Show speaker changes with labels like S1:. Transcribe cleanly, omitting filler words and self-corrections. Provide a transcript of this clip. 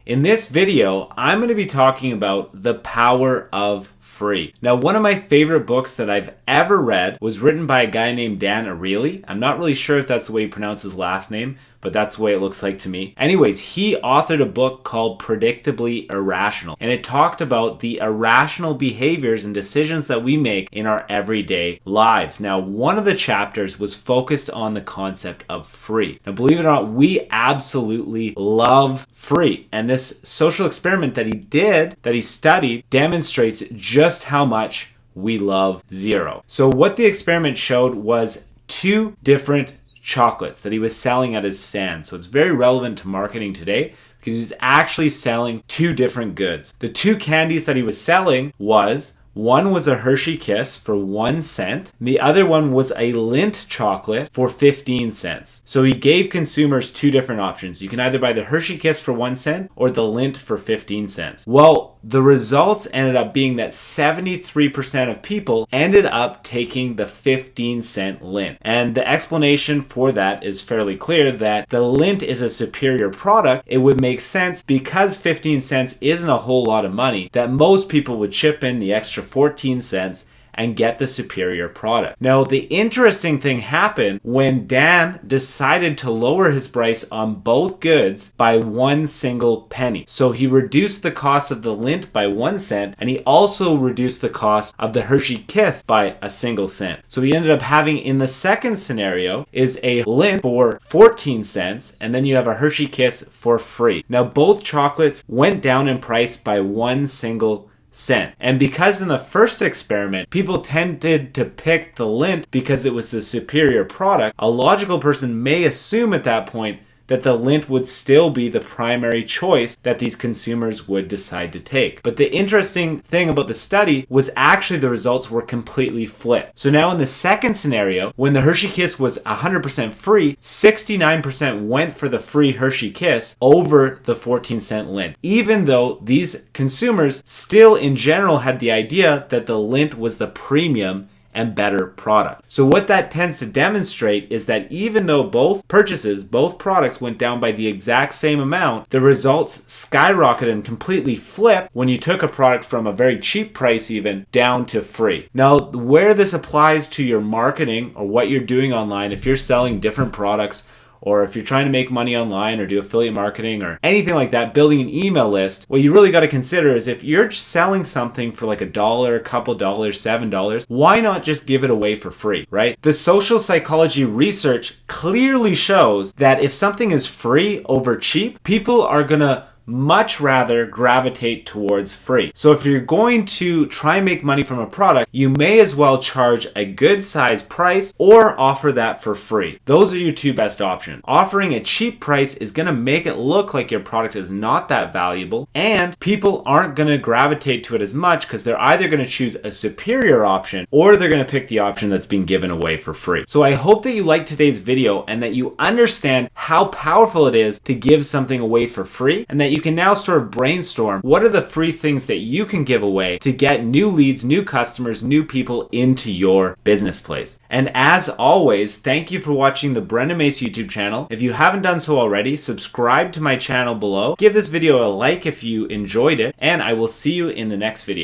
S1: In this video, I'm going to be talking about the power of free. Now, one of my favorite books that I've ever read was written by a guy named Dan Ariely. I'm not really sure if that's the way he pronounces his last name, but that's the way it looks like to me. Anyways, he authored a book called Predictably Irrational, and it talked about the irrational behaviors and decisions that we make in our everyday lives. Now, one of the chapters was focused on the concept of free. Now, believe it or not, we absolutely love free. And this social experiment that he studied, demonstrates just how much we love zero. So what the experiment showed was two different chocolates that he was selling at his stand. So it's very relevant to marketing today because he was actually selling two different goods. The two candies that he was selling one was a Hershey Kiss for 1 cent. The other one was a Lindt chocolate for 15 cents. So he gave consumers two different options. You can either buy the Hershey Kiss for 1 cent or the Lindt for 15 cents. Well, the results ended up being that 73% of people ended up taking the 15-cent Lindt. And the explanation for that is fairly clear, that the Lindt is a superior product. It would make sense because 15 cents isn't a whole lot of money that most people would chip in the extra 14 cents and get the superior product. Now, the interesting thing happened when Dan decided to lower his price on both goods by 1 single penny. So he reduced the cost of the Lindt by 1 cent, and he also reduced the cost of the Hershey Kiss by a single cent. So he ended up having, in the second scenario, is a Lindt for 14 cents, and then you have a Hershey Kiss for free. Now, both chocolates went down in price by 1 single cent. And because in the first experiment, people tended to pick the Lindt because it was the superior product, a logical person may assume at that point that the Lindt would still be the primary choice that these consumers would decide to take. But the interesting thing about the study was actually the results were completely flipped. So now in the second scenario, when the Hershey Kiss was 100% free, 69% went for the free Hershey Kiss over the 14-cent Lindt, even though these consumers still in general had the idea that the Lindt was the premium and better product. So what that tends to demonstrate is that even though both products went down by the exact same amount, the results skyrocketed and completely flipped when you took a product from a very cheap price even down to free. Now, where this applies to your marketing or what you're doing online, if you're selling different products, or if you're trying to make money online or do affiliate marketing or anything like that, building an email list, what you really got to consider is if you're selling something for like $1, a couple dollars, $7, why not just give it away for free, right? The social psychology research clearly shows that if something is free over cheap, people are gonna much rather gravitate towards free. So if you're going to try and make money from a product, you may as well charge a good size price or offer that for free. Those are your two best options. Offering a cheap price is going to make it look like your product is not that valuable, and people aren't going to gravitate to it as much because they're either going to choose a superior option or they're going to pick the option that's being given away for free. So I hope that you liked today's video and that you understand how powerful it is to give something away for free, and that you can now sort of brainstorm what are the free things that you can give away to get new leads, new customers, new people into your business place. And as always, thank you for watching the Brendan Mace YouTube channel. If you haven't done so already, subscribe to my channel below. Give this video a like if you enjoyed it, and I will see you in the next video.